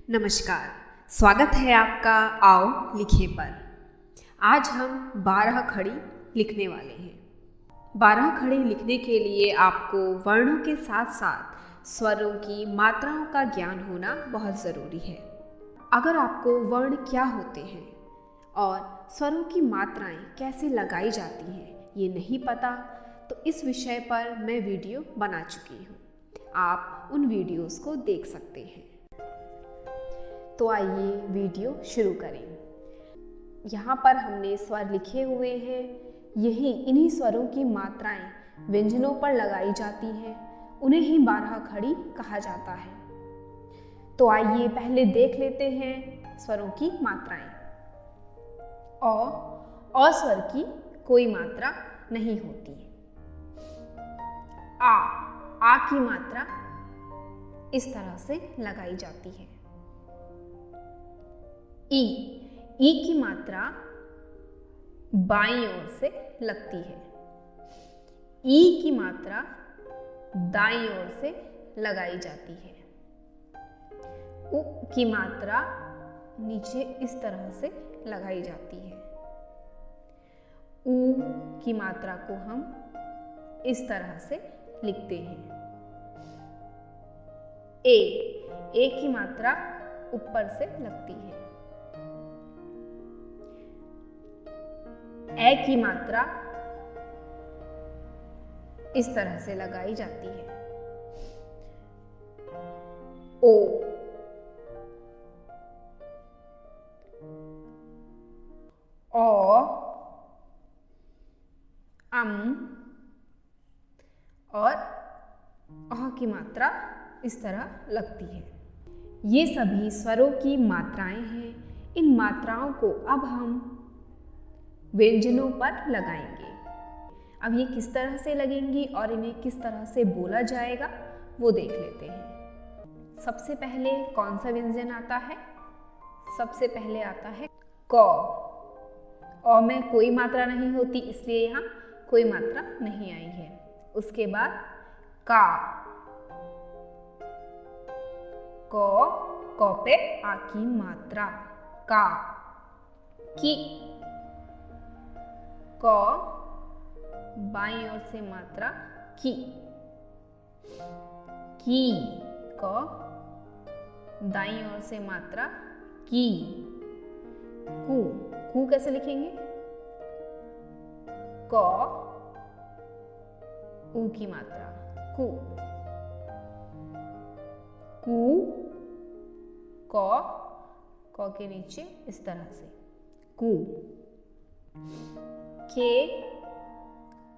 नमस्कार, स्वागत है आपका आओ लिखें पर। आज हम 12 खड़ी लिखने वाले हैं। 12 खड़ी लिखने के लिए आपको वर्णों के साथ साथ स्वरों की मात्राओं का ज्ञान होना बहुत ज़रूरी है। अगर आपको वर्ण क्या होते हैं और स्वरों की मात्राएं कैसे लगाई जाती हैं ये नहीं पता, तो इस विषय पर मैं वीडियो बना चुकी हूँ। आप उन वीडियोस को देख सकते हैं। तो आइए वीडियो शुरू करें। यहाँ पर हमने स्वर लिखे हुए हैं। इन्हीं स्वरों की मात्राएं व्यंजनों पर लगाई जाती हैं, उन्हें ही 12 खड़ी कहा जाता है। तो आइए पहले देख लेते हैं स्वरों की मात्राएं। अ स्वर की कोई मात्रा नहीं होती। आ की मात्रा इस तरह से लगाई जाती है। ई की मात्रा बाईं ओर से लगती है। ई की मात्रा दाईं ओर से लगाई जाती है। उ की मात्रा नीचे इस तरह से लगाई जाती है। ऊ की मात्रा को हम इस तरह से लिखते हैं। ए की मात्रा ऊपर से लगती है। ए की मात्रा इस तरह से लगाई जाती है। ओ और अह की मात्रा इस तरह लगती है। ये सभी स्वरों की मात्राएं हैं। इन मात्राओं को अब हम व्यंजनों पर लगाएंगे। अब ये किस तरह से लगेंगी और इन्हें किस तरह से बोला जाएगा वो देख लेते हैं। सबसे पहले कौन सा व्यंजन आता है? सबसे पहले आता है क। अ में कोई मात्रा नहीं होती, इसलिए यहाँ कोई मात्रा नहीं आई है। उसके बाद का। क पे आ की मात्रा का। की क बाईं ओर से मात्रा की। क दाईं ओर से मात्रा की। कू कैसे लिखेंगे? क ऊ की मात्रा कू। क के नीचे इस तरह से कू।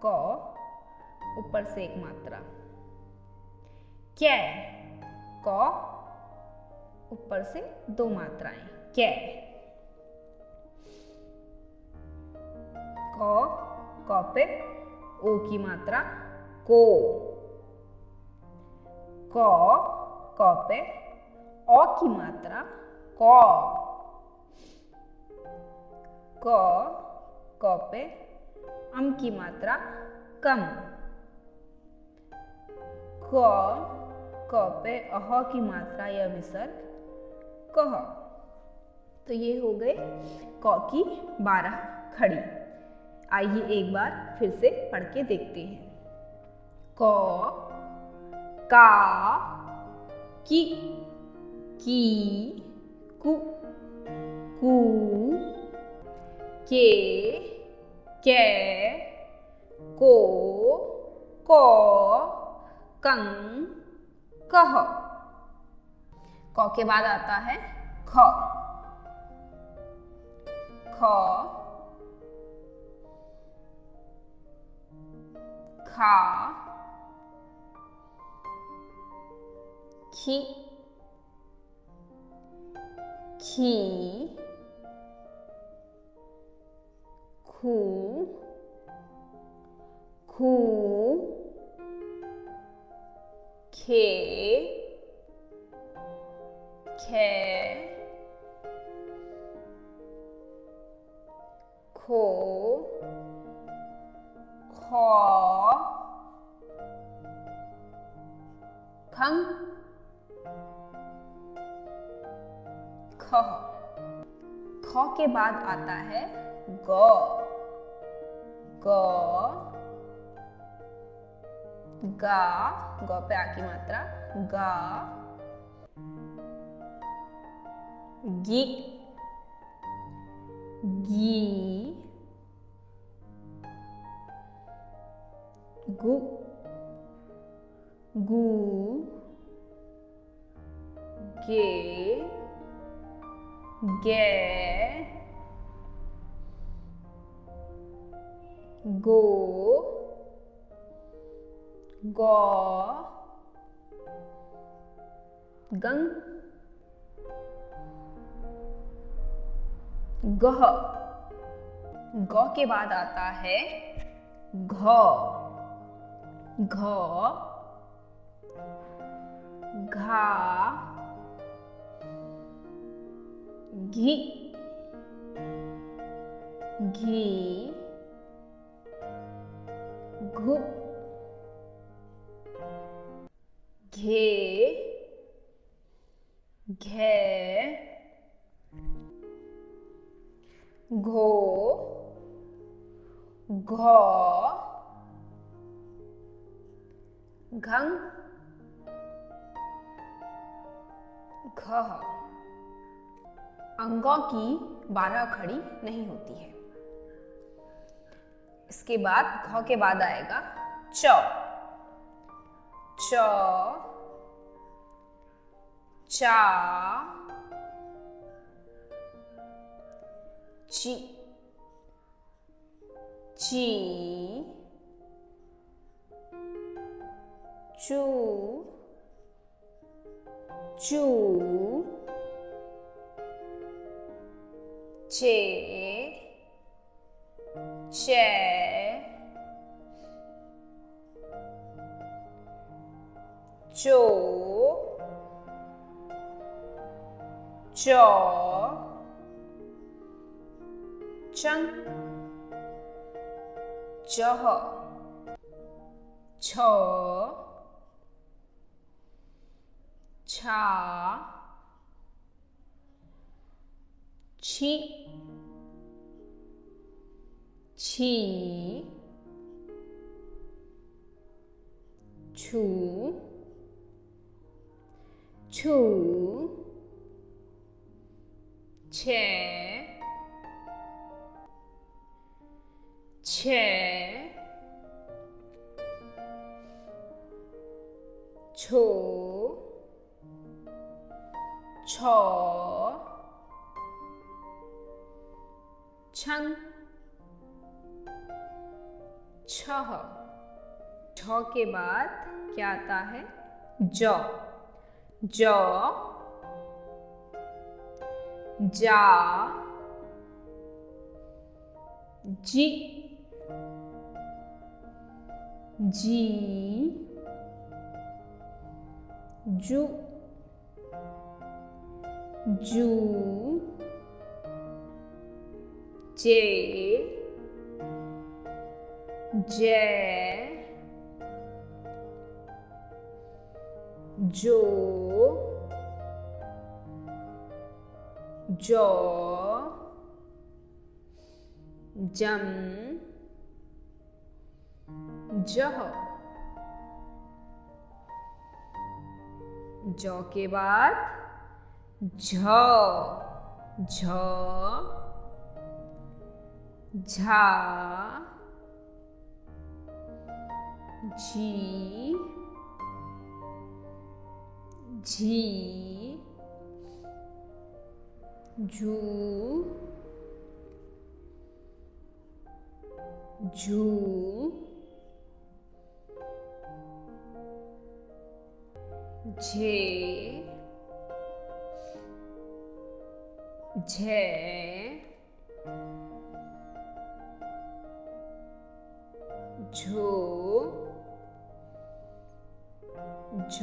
क ऊपर से एक मात्रा। क ऊपर से दो मात्राएं। क पे ओ की मात्रा को। क पे औ की मात्रा कौ। क पे अम की मात्रा कम। क पे अह की मात्रा या विसर्ग कह। तो ये हो गए क की 12 खड़ी। आइए एक बार फिर से पढ़ के देखते हैं। क का की कू के को कं कह। क के बाद आता है ख। खा खी खू खे खो खौ खं ख। ख के बाद आता है ग। ग, गा, ग पे आ की मात्रा, गा। गी, गी। गु, गू। गे, गे। गो, गौ। गंग, गह। गौ के बाद आता है घ। घ, घा। घी, घी। घु, घे, घे। घो, घौ। घंग, घ। अंगों की 12 खड़ी नहीं होती है। इसके बाद घ के बाद आएगा च। च, चा, ची, ची। चू, चू। चे, चे। चो, चौ। चंग, चह। छ, छा, छी, छी। छू, छू। छे, छे। छो, छो। छंग, छह। छ के बाद क्या आता है जौ। जौ, जा, जी, जी। जू, जू। जे, जे। जो, जौ। जम, जह। जौ के बाद झ। झ, झा, झी, झी। झू, झू। झे, झे। झो, झ।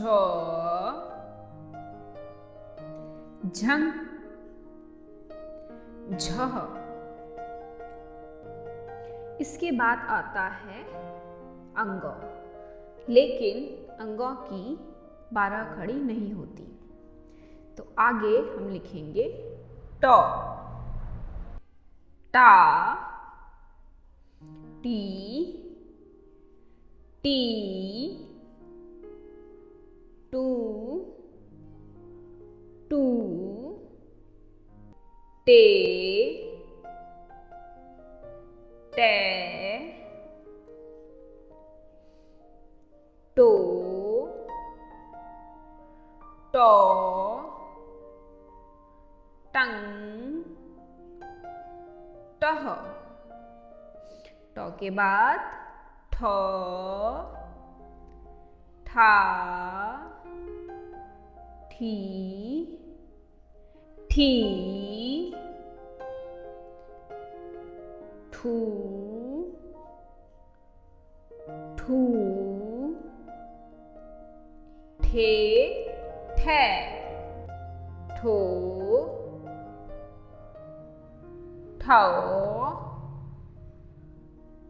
झंग, झह। इसके बाद आता है अंग, लेकिन अंगों की 12 खड़ी नहीं होती। तो आगे हम लिखेंगे टो टा टी टी टू टू टे टे टो टो टंग टह टो के बाद ठो ठा ठी ठी ठू ठू ठे ठे ठो ठो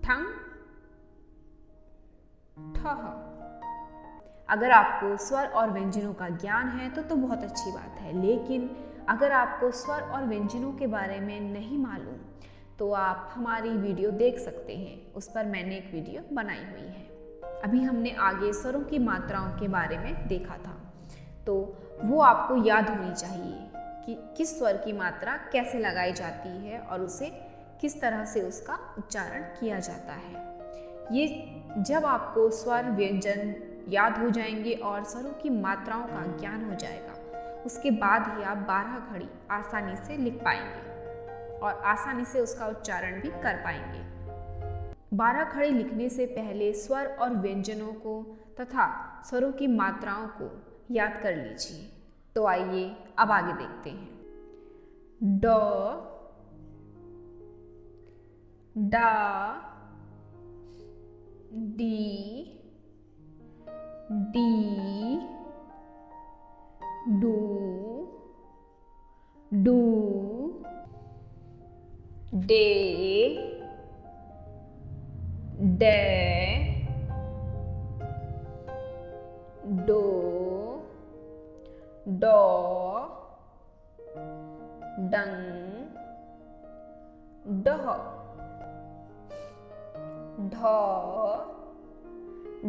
ठंग ठह। अगर आपको स्वर और व्यंजनों का ज्ञान है तो बहुत अच्छी बात है, लेकिन अगर आपको स्वर और व्यंजनों के बारे में नहीं मालूम तो आप हमारी वीडियो देख सकते हैं, उस पर मैंने एक वीडियो बनाई हुई है। अभी हमने आगे स्वरों की मात्राओं के बारे में देखा था, तो वो आपको याद होनी चाहिए कि किस स्वर की मात्रा कैसे लगाई जाती है और उसे किस तरह से उसका उच्चारण किया जाता है। ये जब आपको स्वर व्यंजन याद हो जाएंगे और स्वरों की मात्राओं का ज्ञान हो जाएगा, उसके बाद ही आप 12 खड़ी आसानी से लिख पाएंगे और आसानी से उसका उच्चारण भी कर पाएंगे। 12 खड़ी लिखने से पहले स्वर और व्यंजनों को तथा स्वरों की मात्राओं को याद कर लीजिए। तो आइए अब आगे देखते हैं। ड डा डी डी डू डू डे डे डो डो डंग डह ढ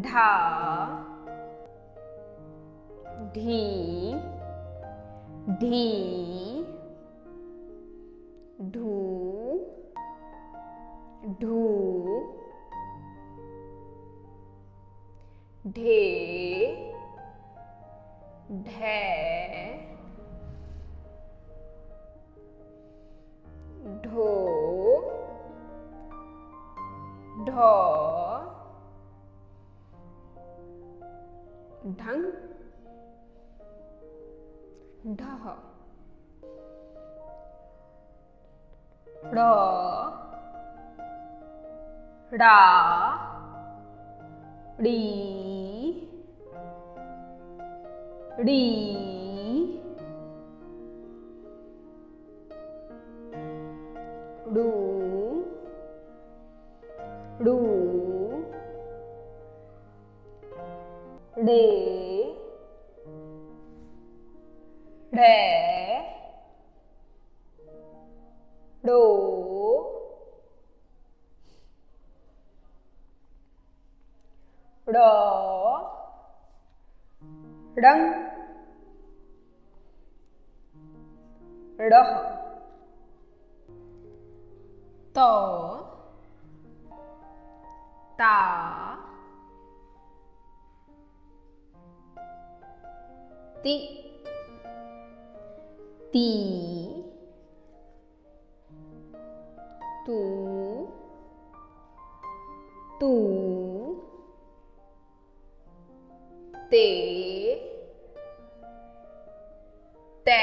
ढा ढी ढी ढू ढू ढे ढे ढो ढो ढंग ढह ड़ ड़ा ड़ी ड़ी डू डू डे डे डो डो डंग डह तो ता ती ती तू तू ते ते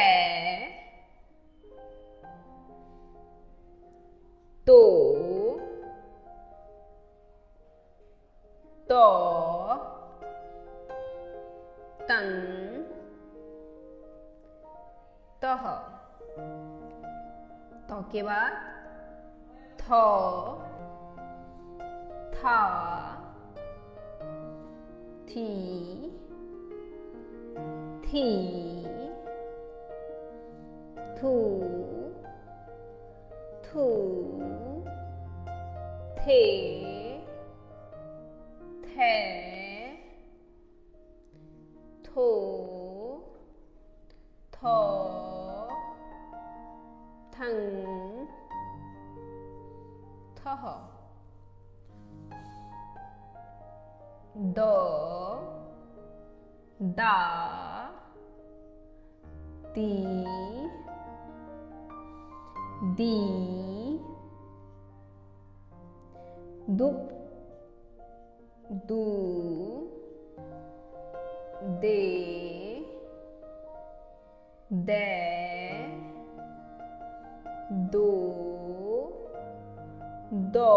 तो तंग तह तो के बाद थ था थी थी थू थू, थे, थे, थो, थो, थंग, थह, दो, दा, दी, दी, दुप, दू, दे, दे, दो, दो,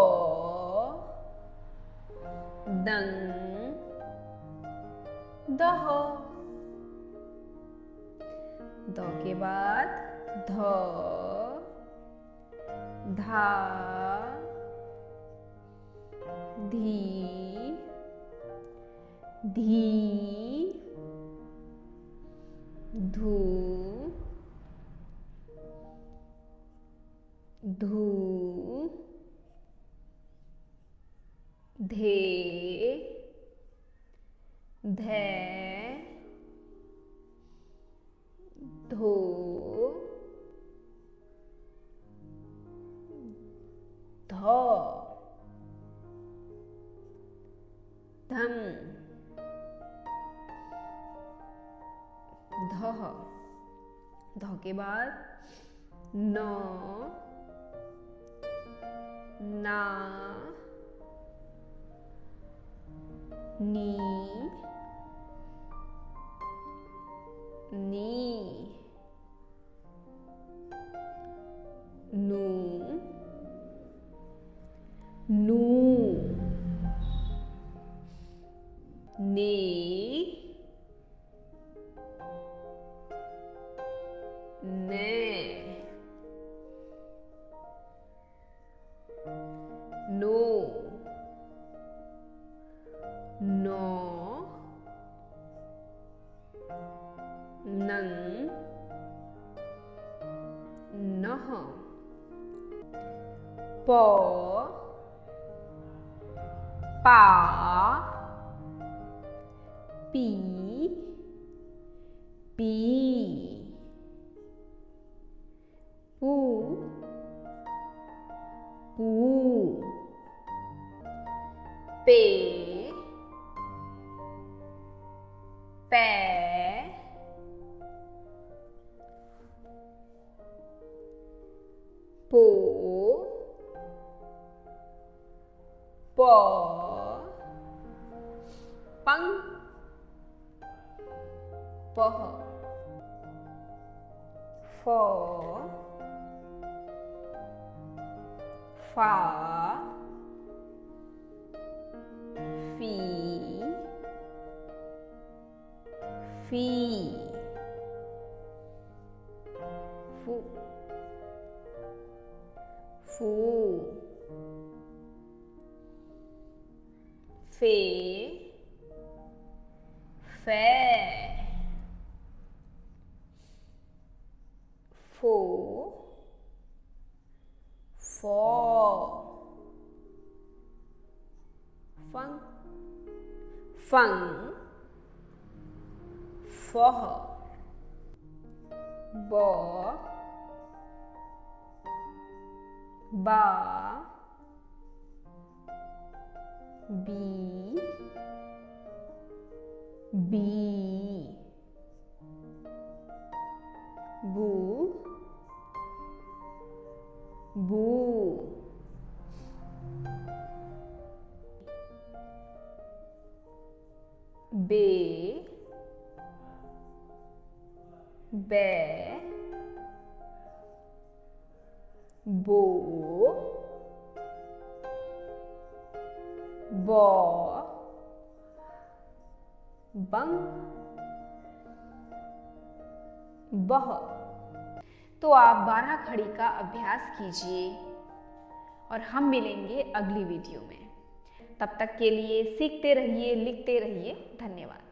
दंग, दह। दो के बाद ध, धा, धी, धी, धू, धू, धे, धे, धो, धो, धम, धह। ध के बाद न, ना, नी, नी, नू, नू, ने, ने, नो, नो, नंग, नह, पो, पा, पी, पी, पू, पू, पे, पे, पो, पो, पंग, पह, फो, फा, फी, फी, फू, फू, फे, फे, फो, फो, फंग, फंग, फह, बो, बा, बी, बी, बू, बू, बे, बे, बो, बो, बंग, बह। तो आप 12 खड़ी का अभ्यास कीजिए और हम मिलेंगे अगली वीडियो में। तब तक के लिए सीखते रहिए, लिखते रहिए। धन्यवाद।